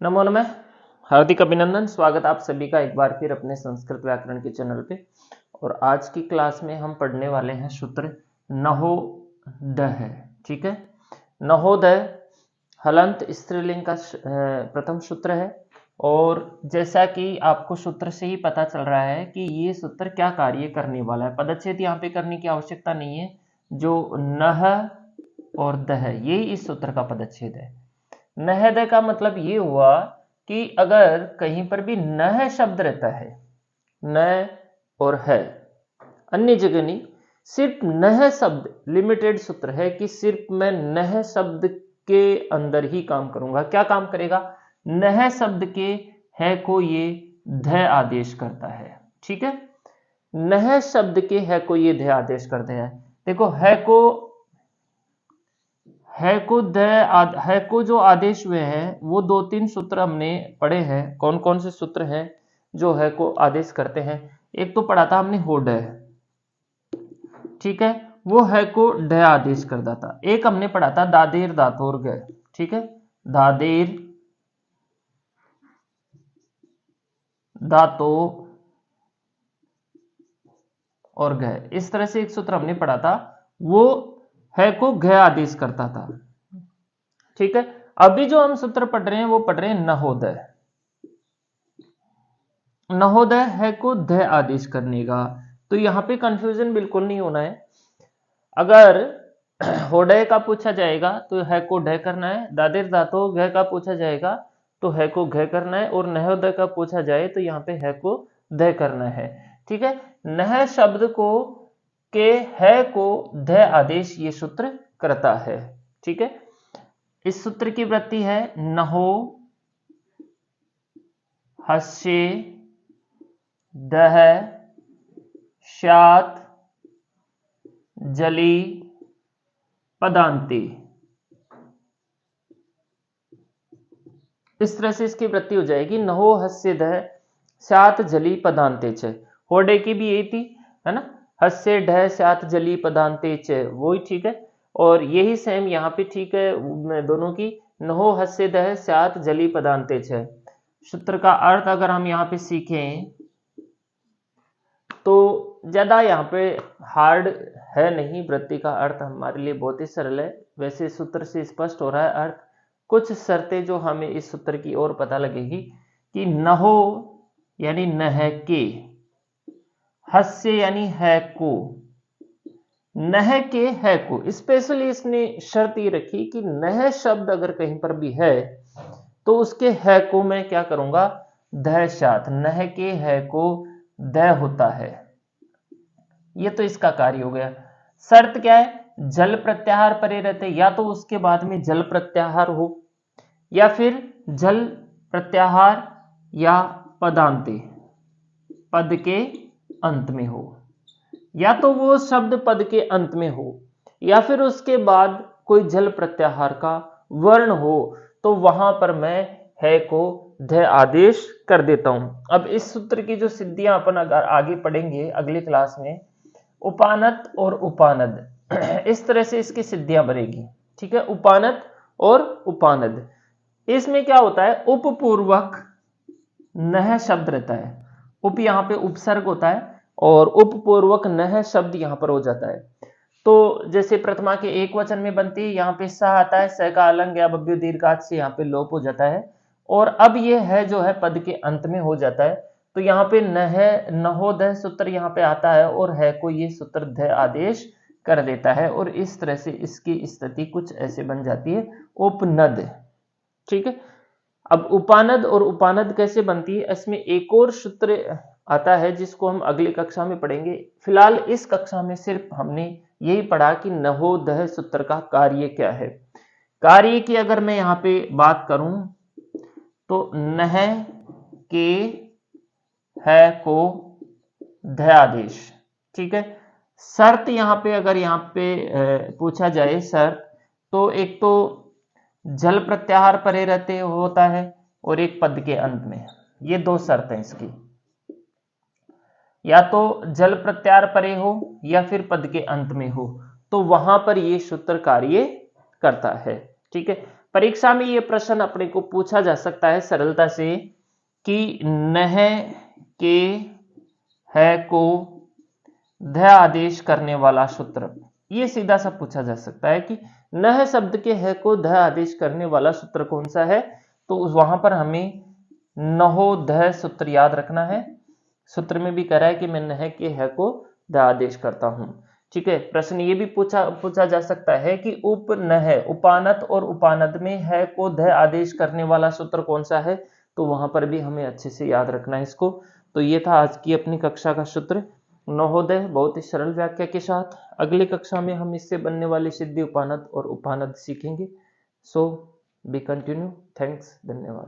नमो नमः। हार्दिक अभिनंदन। स्वागत आप सभी का एक बार फिर अपने संस्कृत व्याकरण के चैनल पे। और आज की क्लास में हम पढ़ने वाले हैं सूत्र नहोदय। ठीक है, नहोदय हलंत स्त्रीलिंग का प्रथम सूत्र है। और जैसा कि आपको सूत्र से ही पता चल रहा है कि ये सूत्र क्या कार्य करने वाला है। पदच्छेद यहाँ पे करने की आवश्यकता नहीं है। जो नह और दह, यही इस सूत्र का पदच्छेद है। नहदय का मतलब ये हुआ कि अगर कहीं पर भी नह शब्द रहता है, न और है, अन्य जगह नहीं, सिर्फ नह शब्द लिमिटेड सूत्र है कि सिर्फ मैं नह शब्द के अंदर ही काम करूंगा। क्या काम करेगा? नह शब्द के है को ये ध आदेश करता है। ठीक है, नह शब्द के है को ये ध आदेश करते हैं। देखो है को जो आदेश हुए हैं वो दो तीन सूत्र हमने पढ़े हैं। कौन कौन से सूत्र हैं जो है को आदेश करते हैं? एक तो पढ़ा था हमने होडय, ठीक है, वो है को ड आदेश कर देता। एक हमने पढ़ा था दादेर दातोर ग, ठीक है, दादेर दातो और ग। इस तरह से एक सूत्र हमने पढ़ा था, वो है को घ आदेश करता था। ठीक है, अभी जो हम सूत्र पढ़ रहे हैं वो पढ़ रहे हैं नहोदय। नहोदय है को ध आदेश करने का। तो यहां पे कंफ्यूजन बिल्कुल नहीं होना है। अगर होडय का पूछा जाएगा तो है को ढ करना है, दादेर धातो घ का पूछा जाएगा तो है को घ करना है, और नहोदय का पूछा जाए तो यहाँ पे है को ध करना है। ठीक है, नह शब्द को के है को ध आदेश ये सूत्र करता है। ठीक है, इस सूत्र की वृत्ति है नहो हस्य दह श्यात जली पदांते। इस तरह से इसकी वृत्ति हो जाएगी नहो हस्य दह श्यात जली पदांते च। होडे की भी यही थी, है ना, हस्य ढह श्यात जली पदांते च, वो ही ठीक है। और यही सेम यहाँ पे ठीक है दोनों की, नहो हस्य दह श्यात जली पदांते च। सूत्र का अर्थ अगर हम यहाँ पे सीखें तो ज्यादा यहाँ पे हार्ड है नहीं। वृत्ति का अर्थ हमारे लिए बहुत ही सरल है। वैसे सूत्र से स्पष्ट हो रहा है अर्थ। कुछ शर्तें जो हमें इस सूत्र की ओर पता लगेगी कि नहो यानी नह के, हस्य यानी है को, नह के है को। स्पेशली इसने शर्त ये रखी कि नह शब्द अगर कहीं पर भी है तो उसके है को मैं क्या करूंगा? ध शात। नह के है को द होता है। ये तो इसका कार्य हो गया। शर्त क्या है? जल प्रत्याहार परे रहते, या तो उसके बाद में जल प्रत्याहार हो, या फिर जल प्रत्याहार या पदांते, पद के अंत में हो, या तो वो शब्द पद के अंत में हो, या फिर उसके बाद कोई जल प्रत्याहार का वर्ण हो, तो वहां पर मैं है को ध आदेश कर देता हूं। अब इस सूत्र की जो सिद्धियां अपन अगर आगे पढ़ेंगे अगली क्लास में, उपानत और उपानद, इस तरह से इसकी सिद्धियां बनेगी। ठीक है, उपानत और उपानद, इसमें क्या होता है? उपपूर्वक नह शब्द रहता है। उप यहां पे उपसर्ग होता है और उपपूर्वक नह शब्द यहां पर हो जाता है। तो जैसे प्रथमा के एक वचन में बनती है, यहाँ पे स आता है, स का अलंग या बभ्य दीर्घात से यहाँ पे लोप हो जाता है। और अब ये है जो है पद के अंत में हो जाता है, तो यहाँ पे नहोदय सूत्र यहाँ पे आता है और है को ये सूत्र ध आदेश कर देता है। और इस तरह से इसकी स्थिति कुछ ऐसे बन जाती है, उपनद। ठीक है, अब उपानद और उपानद कैसे बनती है, इसमें एक और सूत्र आता है जिसको हम अगली कक्षा में पढ़ेंगे। फिलहाल इस कक्षा में सिर्फ हमने यही पढ़ा कि नहोदय सूत्र का कार्य क्या है। कार्य की अगर मैं यहाँ पे बात करूं तो नह के है को ध आदेश। ठीक है, शर्त यहाँ पे अगर यहाँ पे पूछा जाए शर्त, तो एक तो जल प्रत्याहार परे रहते होता है और एक पद के अंत में। ये दो शर्त हैं इसकी, या तो जल प्रत्याहार परे हो या फिर पद के अंत में हो, तो वहां पर ये सूत्र कार्य करता है। ठीक है, परीक्षा में ये प्रश्न अपने को पूछा जा सकता है सरलता से कि नह के है को ध आदेश करने वाला सूत्र, ये सीधा सा पूछा जा सकता है कि नह शब्द के है को ध आदेश करने वाला सूत्र कौन सा है। तो वहां पर हमें नहोध सूत्र याद रखना है। सूत्र में भी कह रहा है कि मैं नह के है को ध आदेश करता हूं। ठीक है, प्रश्न ये भी पूछा जा सकता है कि उपनह उपानत और उपानद में है को ध आदेश करने वाला सूत्र कौन सा है। तो वहां पर भी हमें अच्छे से याद रखना है इसको। तो ये था आज की अपनी कक्षा का सूत्र नहोदय, बहुत ही सरल व्याख्या के साथ। अगली कक्षा में हम इससे बनने वाली सिद्धि उपानद और उपानद सीखेंगे। सो बी कंटिन्यू। थैंक्स, धन्यवाद।